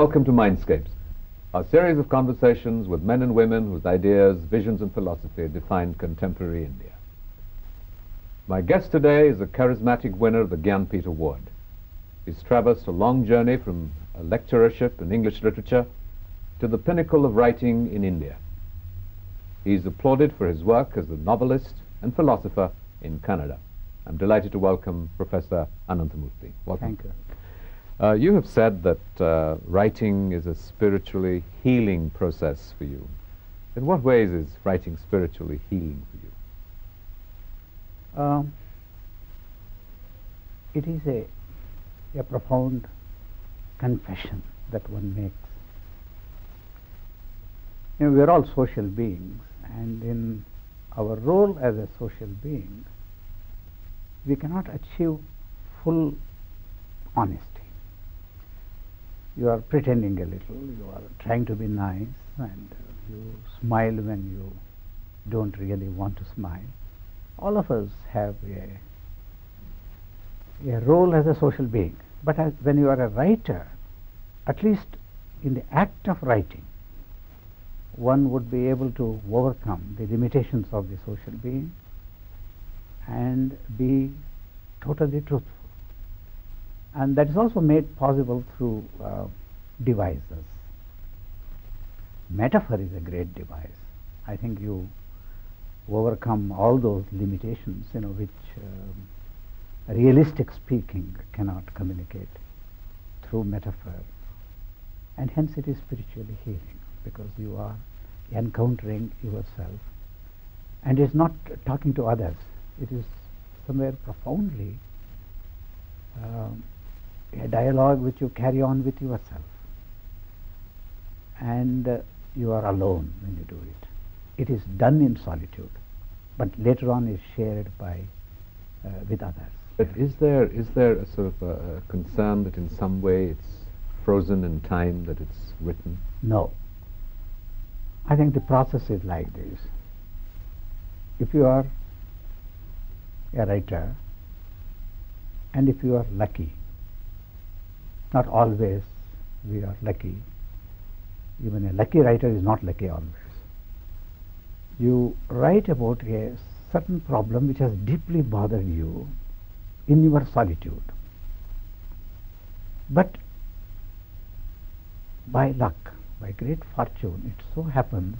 welcome to Mindscapes, a series of conversations with men and women whose ideas, visions and philosophy define contemporary India. My guest today is a charismatic winner of the Gyanpith Award. He's traversed a long journey from a lecturership in English literature to the pinnacle of writing in India. He's applauded for his work as a novelist and philosopher in Kannada. I'm delighted to welcome Professor Ananthamurthy. Welcome. Thank you. You have said that writing is a spiritually healing process for you. In what ways is writing spiritually healing for you? It is a profound confession that one makes. You know, we are all social beings, and in our role as a social being, we cannot achieve full honesty. You are pretending a little, you are trying to be nice, and you smile when you don't really want to smile. All of us have a role as a social being. But when you are a writer, at least in the act of writing, one would be able to overcome the limitations of the social being and be totally truthful. And that is also made possible through devices. Metaphor is a great device. I think you overcome all those limitations, which realistic speaking cannot communicate through metaphor. And hence it is spiritually healing, because you are encountering yourself. And it's not talking to others. It is somewhere profoundly a dialogue which you carry on with yourself. And you are alone when you do it. It is done in solitude, but later on is shared by with others. But is there a sort of a concern that in some way it's frozen in time, that it's written? No. I think the process is like this. If you are a writer, and if you are lucky, not always we are lucky, even a lucky writer is not lucky always. You write about a certain problem which has deeply bothered you in your solitude. But by luck, by great fortune, it so happens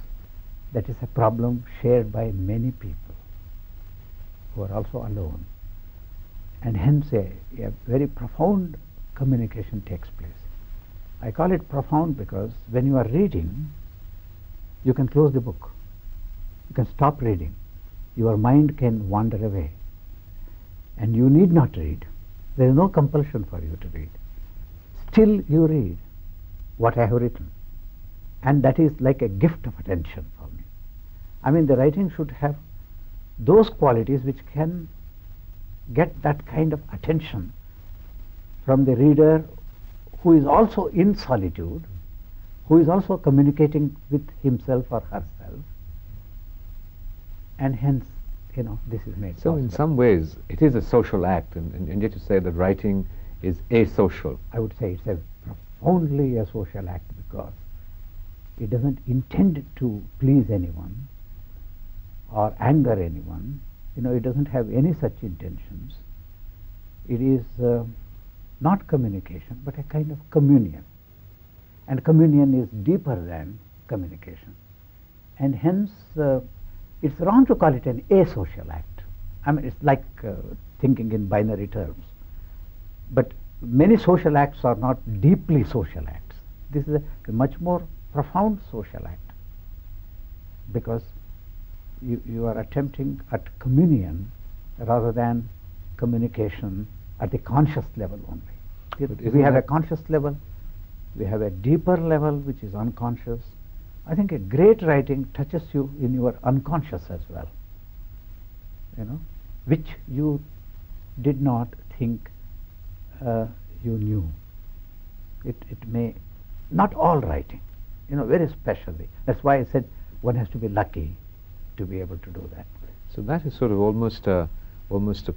that is a problem shared by many people who are also alone. And hence a very profound communication takes place. I call it profound because when you are reading, you can close the book. You can stop reading. Your mind can wander away. And you need not read. There is no compulsion for you to read. Still you read what I have written. And that is like a gift of attention for me. I mean, the writing should have those qualities which can get that kind of attention from the reader, who is also in solitude, who is also communicating with himself or herself, and hence, this is made So possible. in some ways, it is a social act, and yet you say that writing is asocial. I would say it's a profoundly a social act, because it doesn't intend to please anyone or anger anyone. It doesn't have any such intentions. It is not communication, but a kind of communion. And communion is deeper than communication. And hence, it's wrong to call it an asocial act. I mean, it's like thinking in binary terms. But many social acts are not deeply social acts. This is a much more profound social act, because you are attempting at communion rather than communication at the conscious level only. We have a conscious level, we have a deeper level which is unconscious. I think a great writing touches you in your unconscious as well, which you did not think you knew. It may, not all writing, very specially. That's why I said one has to be lucky to be able to do that. So that is sort of almost a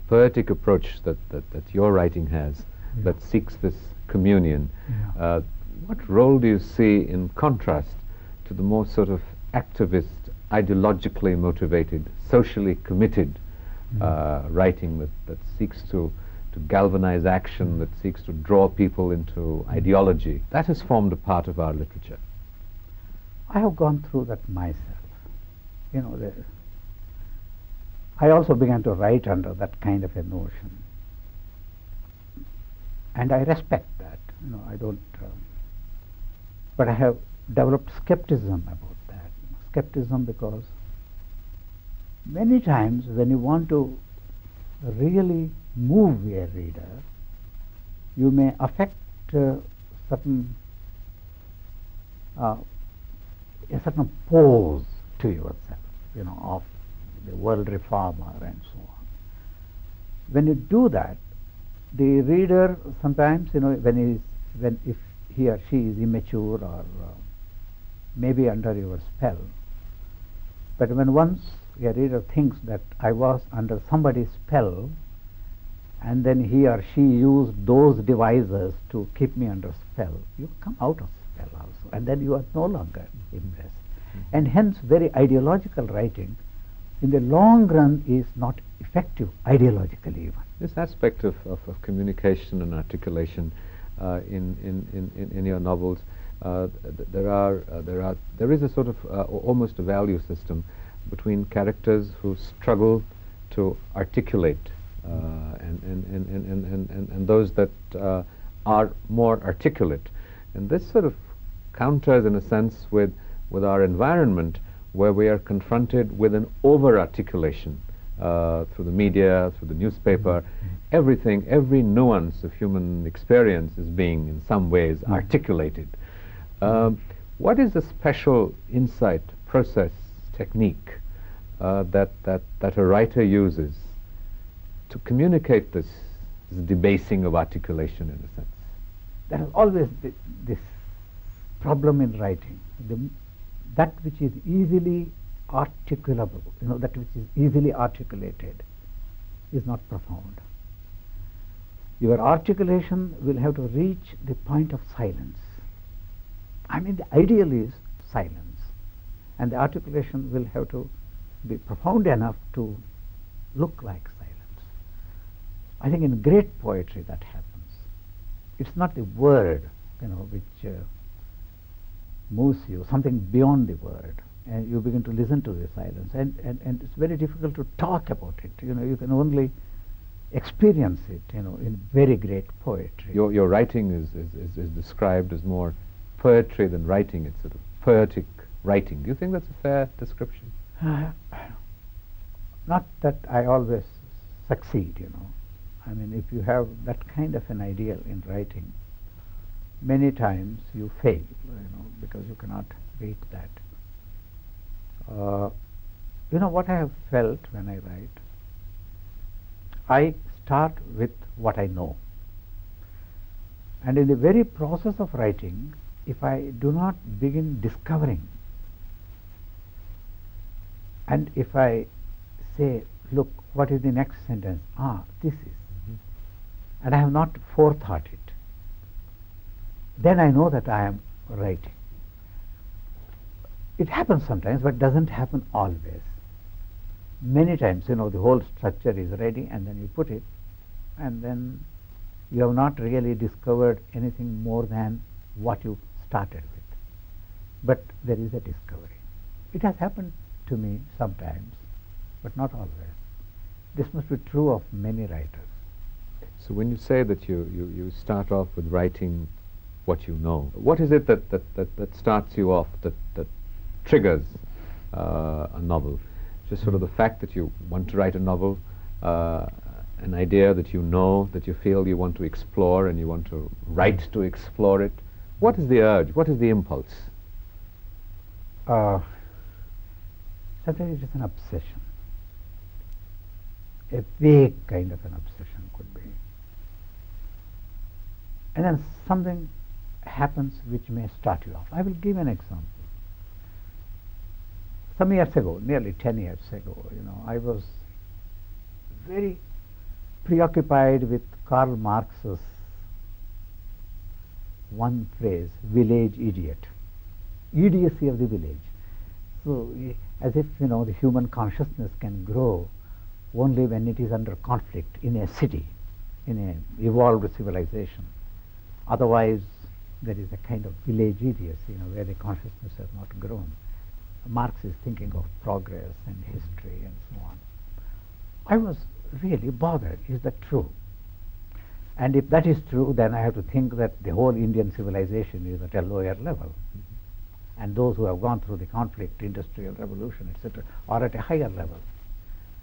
poetic approach that your writing has, that seeks this communion. Yeah. what role do you see in contrast to the more sort of activist, ideologically motivated, socially committed writing that seeks to galvanize action, that seeks to draw people into ideology? That has formed a part of our literature. I have gone through that myself. You know, I also began to write under that kind of a notion. And I respect that. You know, I don't, but I have developed skepticism about that. Skepticism because many times when you want to really move a reader, you may affect certain a certain pose to yourself, you know, of the world reformer and so on. When you do that, the reader sometimes, you know, if he or she is immature or maybe under your spell, but when once a reader thinks that I was under somebody's spell, and then he or she used those devices to keep me under spell, you come out of spell also, and then you are no longer impressed. And hence very ideological writing in the long run is not effective ideologically even. This aspect of communication and articulation in your novels, there is a sort of almost a value system between characters who struggle to articulate and those that are more articulate. And this sort of counters in a sense with our environment, where we are confronted with an over-articulation through the media, through the newspaper. Everything, every nuance of human experience is being in some ways articulated. What is the special insight, process, technique that a writer uses to communicate this debasing of articulation in a sense? There is always this problem in writing. That which is easily articulable, you know, that which is easily articulated is not profound. Your articulation will have to reach the point of silence. I mean, the ideal is silence, and the articulation will have to be profound enough to look like silence. I think in great poetry that happens. It's not the word, you know, which moves you, something beyond the word, and you begin to listen to the silence, and it's very difficult to talk about it. You know, you can only experience it, you know, in very great poetry. Your writing is described as more poetry than writing. It's sort of poetic writing. Do you think that's a fair description? Not that I always succeed, you know. I mean, if you have that kind of an ideal in writing, many times you fail, you know, because you cannot reach that. You know what I have felt when I write? I start with what I know. And in the very process of writing, if I do not begin discovering, and if I say, look, what is the next sentence? This is. And I have not forethought it, then I know that I am writing. It happens sometimes, but doesn't happen always. Many times, you know, the whole structure is ready, and then you put it, and then you have not really discovered anything more than what you started with. But there is a discovery. It has happened to me sometimes, but not always. This must be true of many writers. So when you say that you start off with writing what you know, what is it that starts you off, that triggers a novel? Just sort of the fact that you want to write a novel, an idea that you know, that you feel you want to explore, and you want to write to explore it. What is the urge? What is the impulse? Sometimes it is an obsession. A vague kind of an obsession could be. And then something happens which may start you off. I will give an example. Some years ago, nearly 10 years ago, you know, I was very preoccupied with Karl Marx's one phrase, village idiot, idiocy of the village. So as if, the human consciousness can grow only when it is under conflict in a city, in an evolved civilization. Otherwise, there is a kind of village idiocy, where the consciousness has not grown. Marx is thinking of progress and history and so on. I was really bothered. Is that true? And if that is true, then I have to think that the whole Indian civilization is at a lower level. And those who have gone through the conflict, industrial revolution, etc., are at a higher level.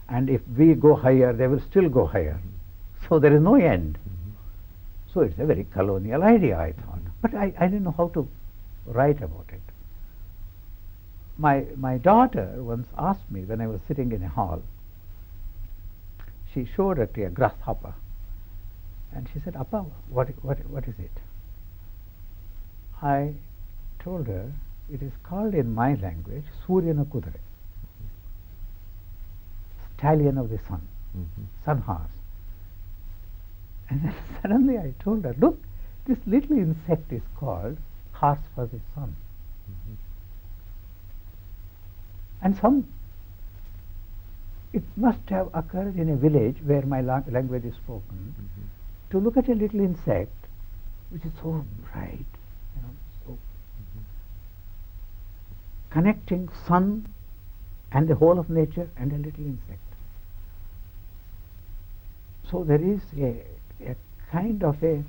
And if we go higher, they will still go higher. So there is no end. So it's a very colonial idea, I thought. But I didn't know how to write about it. My daughter once asked me, when I was sitting in a hall, she showed it to a grasshopper. And she said, Appa, what is it? I told her, it is called in my language, Suryana Kudare, stallion of the sun, sun horse. And then suddenly I told her, look, this little insect is called horse for the sun. And it must have occurred in a village where my language is spoken, to look at a little insect which is so bright, so connecting sun and the whole of nature and a little insect. So there is a kind of a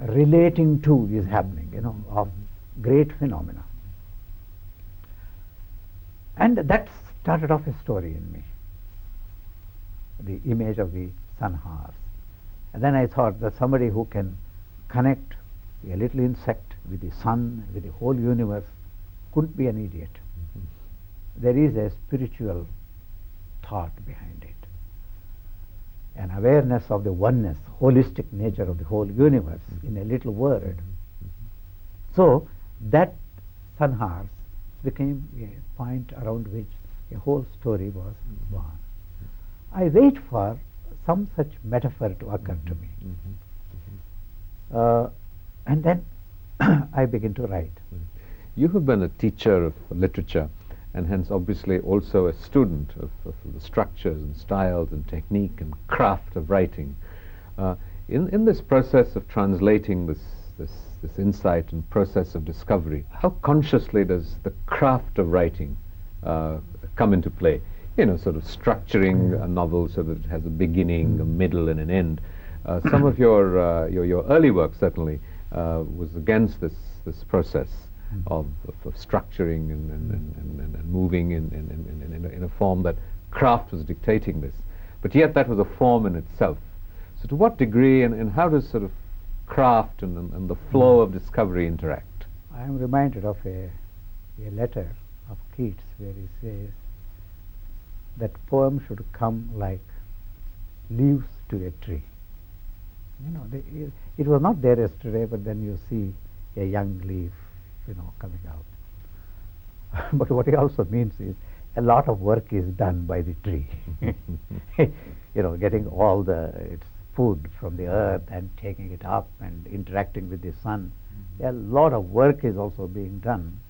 relating to is happening, of great phenomena. And that started off a story in me, the image of the sun horse. And then I thought that somebody who can connect a little insect with the sun, with the whole universe, couldn't be an idiot. There is a spiritual thought behind it, an awareness of the oneness, holistic nature of the whole universe in a little word. So that sun horse became a point around which a whole story was born. I wait for some such metaphor to occur to me. And then I begin to write. You have been a teacher of literature, and hence obviously also a student of the structures and styles and technique and craft of writing. In this process of translating this insight and process of discovery, how consciously does the craft of writing come into play? Sort of structuring a novel so that it has a beginning, a middle, and an end. Some of your early work certainly was against this process of structuring and moving in a form that craft was dictating this. But yet that was a form in itself. So to what degree and how does sort of craft and the flow of discovery interact? I am reminded of a letter of Keats where he says that poem should come like leaves to a tree. It was not there yesterday, but then you see a young leaf, coming out. But what he also means is a lot of work is done by the tree. Getting all its food from the earth and taking it up and interacting with the sun. A lot of work is also being done,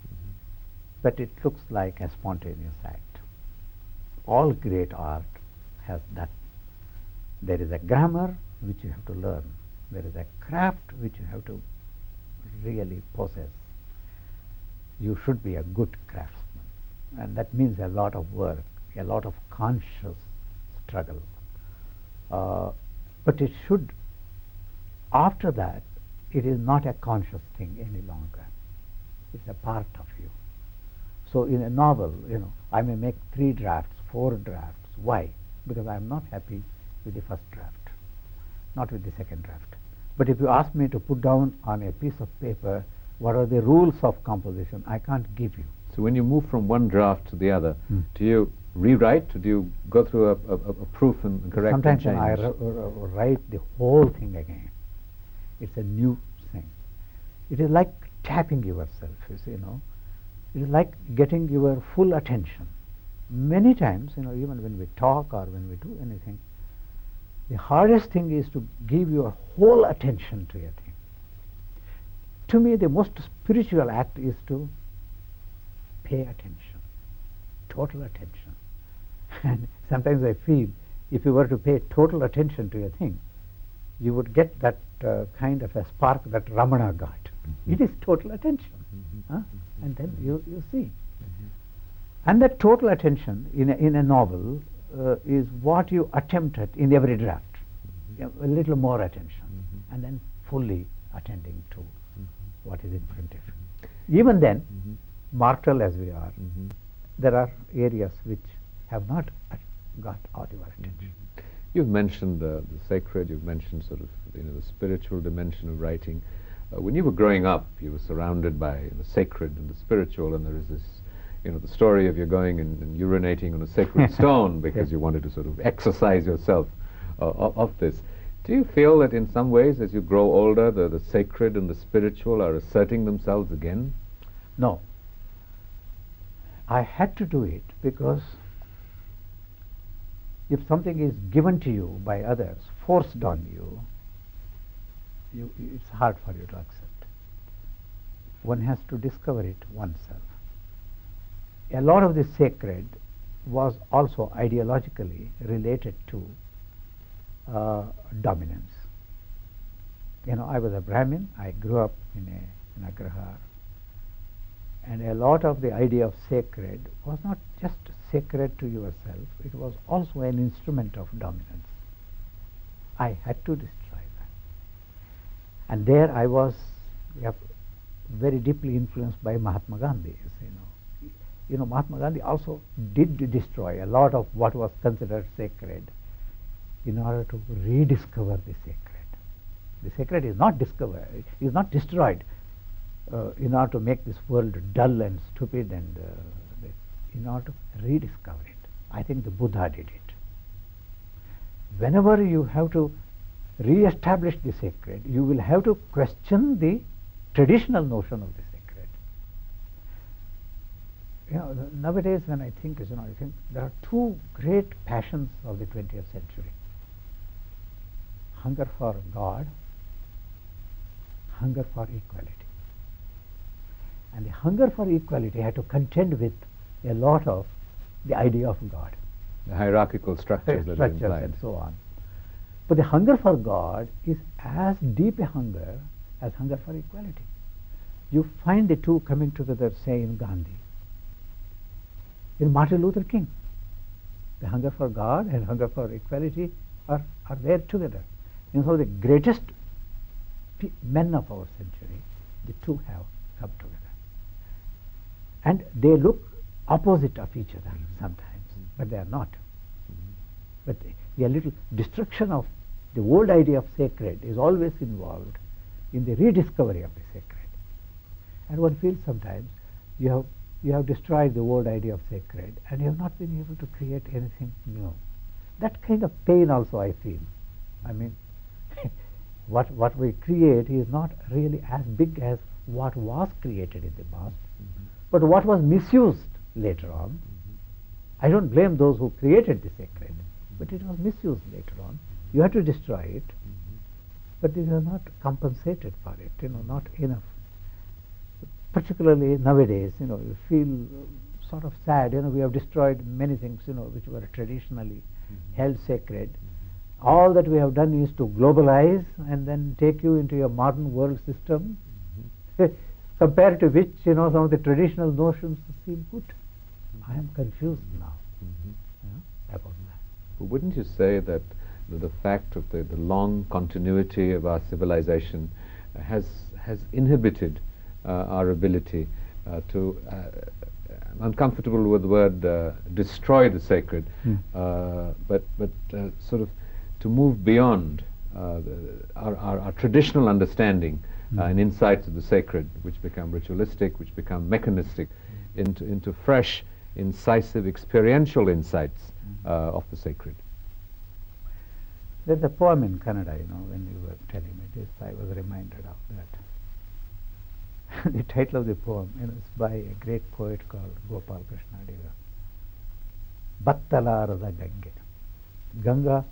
but it looks like a spontaneous act. All great art has that. There is a grammar which you have to learn. There is a craft which you have to really possess. You should be a good craftsman. And that means a lot of work, a lot of conscious struggle. But it should, after that, it is not a conscious thing any longer. It's a part of you. So in a novel, I may make 3 drafts, 4 drafts. Why? Because I am not happy with the first draft, not with the second draft. But if you ask me to put down on a piece of paper what are the rules of composition, I can't give you. So when you move from one draft to the other, do you rewrite? Or do you go through a proof and correct Sometimes and change? I write the whole thing again. It's a new thing. It is like tapping yourself, It is like getting your full attention. Many times, even when we talk or when we do anything, the hardest thing is to give your whole attention to a thing. to me, the most spiritual act is to pay attention, total attention. And sometimes I feel if you were to pay total attention to a thing, you would get that kind of a spark that Ramana got. It is total attention. And then you see. And that total attention in a novel is what you attempt at in every draft. A little more attention, and then fully attending to what is in front of you. Even then, mortal as we are, there are areas which have not got all your attention. You've mentioned the sacred, you've mentioned sort of the spiritual dimension of writing. When you were growing up, you were surrounded by the sacred and the spiritual, and there is this, the story of you going and urinating on a sacred stone because you wanted to sort of exercise yourself of this. Do you feel that in some ways, as you grow older, the sacred and the spiritual are asserting themselves again? No. I had to do it because if something is given to you by others, forced on you, it's hard for you to accept. One has to discover it oneself. A lot of the sacred was also ideologically related to dominance. I was a Brahmin. I grew up in Agrahar. And a lot of the idea of sacred was not just sacred to yourself, it was also an instrument of dominance. I had to destroy that. And there I was very deeply influenced by Mahatma Gandhi. Mahatma Gandhi also did destroy a lot of what was considered sacred in order to rediscover the sacred. The sacred is not discovered, is not destroyed in order to make this world dull and stupid, and in order to rediscover it. I think the Buddha did it. Whenever you have to re-establish the sacred, you will have to question the traditional notion of the sacred. Nowadays when I think, I think there are two great passions of the 20th century. Hunger for God, hunger for equality. And the hunger for equality had to contend with a lot of the idea of God. The hierarchical structures that are implied. And so on. But the hunger for God is as deep a hunger as hunger for equality. You find the two coming together, say, in Gandhi, in Martin Luther King. The hunger for God and hunger for equality are there together. So the greatest men of our century, the two have come together. And they look opposite of each other sometimes, but they are not. But a little destruction of the old idea of sacred is always involved in the rediscovery of the sacred. And one feels sometimes you have destroyed the old idea of sacred and you have not been able to create anything new. That kind of pain also I feel. I mean, what we create is not really as big as what was created in the past, but what was misused later on. I don't blame those who created the sacred, but it was misused later on. You had to destroy it, but you are not compensated for it, not enough. Particularly nowadays, you feel sort of sad, we have destroyed many things, which were traditionally held sacred. All that we have done is to globalize and then take you into a modern world system, compared to which, some of the traditional notions seem good. I am confused now about that. But wouldn't you say that the fact of the long continuity of our civilization has inhibited our ability to, I'm uncomfortable with the word destroy the sacred, but sort of to move beyond our traditional understanding and insights of the sacred, which become ritualistic, which become mechanistic, into fresh, incisive, experiential insights of the sacred. There's a poem in Kannada, when you were telling me this, I was reminded of that. The title of the poem is by a great poet called Gopal Krishna Adiga. Battalarada Gange. Ganga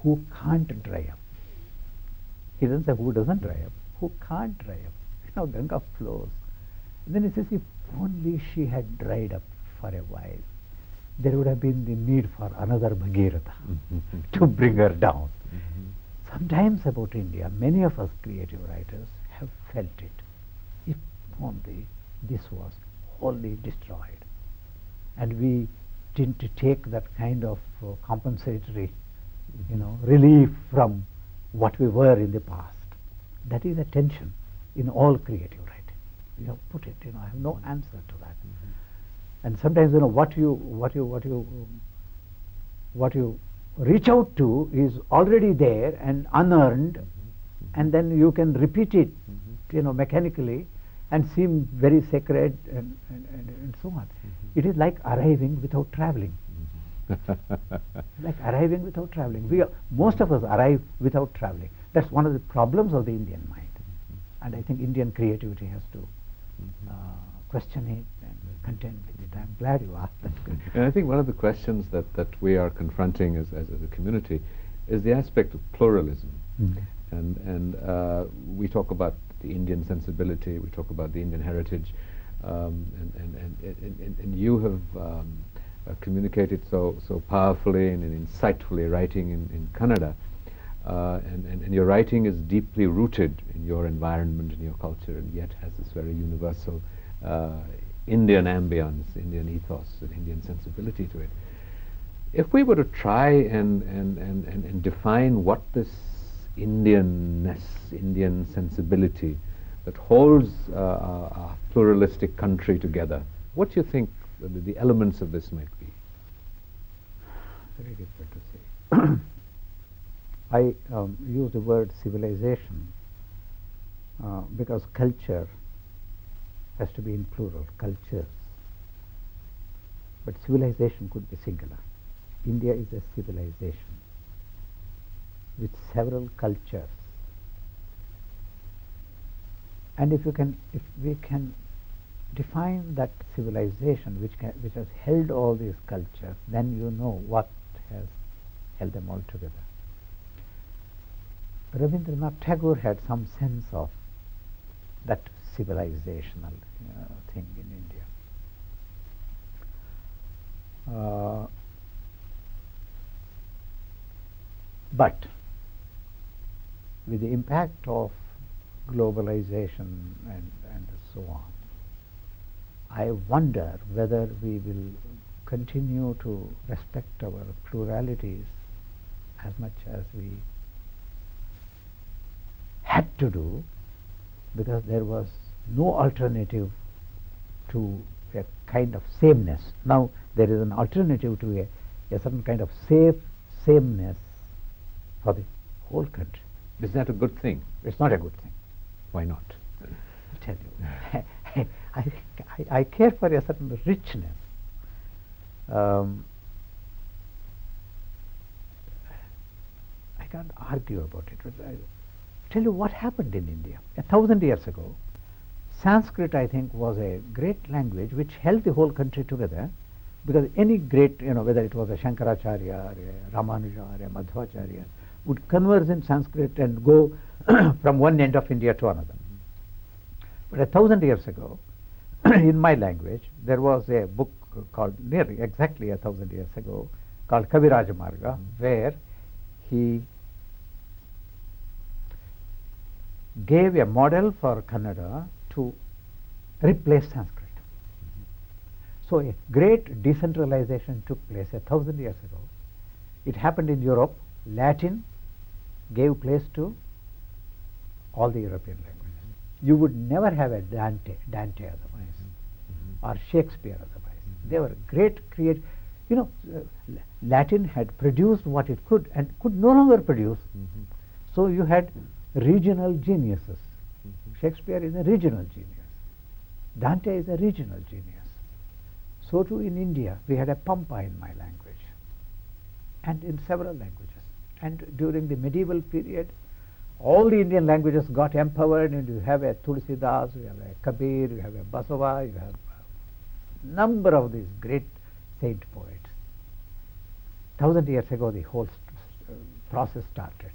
who can't dry up. He doesn't say who doesn't dry up, who can't dry up. Ganga flows. And then he says, if only she had dried up for a while, there would have been the need for another Bhagirath to bring her down. Sometimes about India, many of us creative writers have felt it. If only this was wholly destroyed, and we didn't take that kind of compensatory, relief from what we were in the past. That is a tension in all creative writing. You have put it. I have no answer to that. And sometimes, what you reach out to is already there and unearned, and then you can repeat it, mechanically, and seem very sacred and so on. It is like arriving without traveling. Like arriving without traveling. Most of us arrive without traveling. That's one of the problems of the Indian mind. And I think Indian creativity has to question it and contend with it. I'm glad you asked that question. And I think one of the questions that we are confronting as a community is the aspect of pluralism. And we talk about the Indian sensibility, we talk about the Indian heritage, and you have communicated so powerfully and insightfully writing in Kannada, and your writing is deeply rooted in your environment and your culture, and yet has this very universal Indian ambience, Indian ethos, and Indian sensibility to it. If we were to try and define what this Indianness, Indian sensibility that holds a pluralistic country together, what do you think the elements of this might be? Very difficult to say. I use the word civilization because culture has to be in plural, cultures. But civilization could be singular. India is a civilization with several cultures. And if we can define that civilization which has held all these cultures, then you know what has held them all together. Rabindranath Tagore had some sense of that civilizational thing in India. But with the impact of globalization and so on, I wonder whether we will continue to respect our pluralities as much as we had to do, because there was no alternative to a kind of sameness. Now there is an alternative to a certain kind of sameness for the whole country. Is that a good thing? It's not a good thing. Why not? I'll tell you. I care for a certain richness. I can't argue about it, but I'll tell you what happened in India. 1,000 years ago, Sanskrit, I think, was a great language which held the whole country together, because any great, whether it was a Shankaracharya or a Ramanuja or a Madhvacharya, would converse in Sanskrit and go from one end of India to another. But 1,000 years ago, in my language, there was a book called, nearly exactly 1,000 years ago, called Kaviraj Marga, where he gave a model for Kannada to replace Sanskrit. So a great decentralization took place 1,000 years ago. It happened in Europe. Latin gave place to all the European languages. You would never have a Dante otherwise, or Shakespeare otherwise. They were great creators. Latin had produced what it could and could no longer produce. So you had regional geniuses. Shakespeare is a regional genius. Dante is a regional genius. So too in India, we had a Pampa in my language, and in several languages. And during the medieval period, all the Indian languages got empowered, and you have a Tulsidas, you have a Kabir, you have a Basava, you have a number of these great saint poets. 1,000 years ago, the whole process started.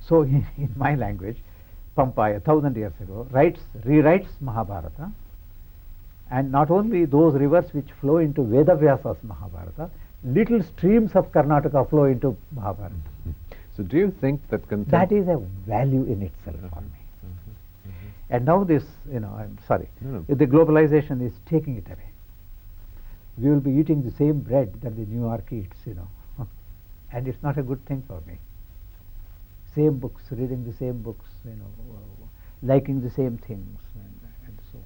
So in my language, Pampai 1,000 years ago, rewrites Mahabharata, and not only those rivers which flow into Vedavyasa's Mahabharata, little streams of Karnataka flow into Mahabharata. So do you think that That is a value in itself for me. And now this, I'm sorry, the globalization is taking it away. We will be eating the same bread that the New York eats, and it's not a good thing for me. Same books, reading the same books, liking the same things, and so on.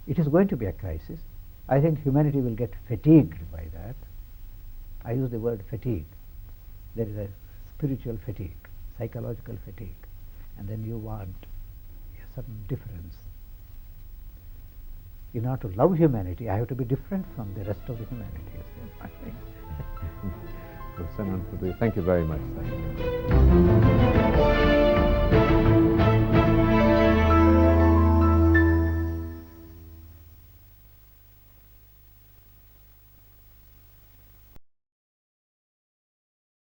It is going to be a crisis. I think humanity will get fatigued by that. I use the word fatigue. There is a spiritual fatigue, psychological fatigue, and then you want a certain difference. In order to love humanity, I have to be different from the rest of the humanity. I think. Well, Ananthamurthy, thank you very much. Thank you.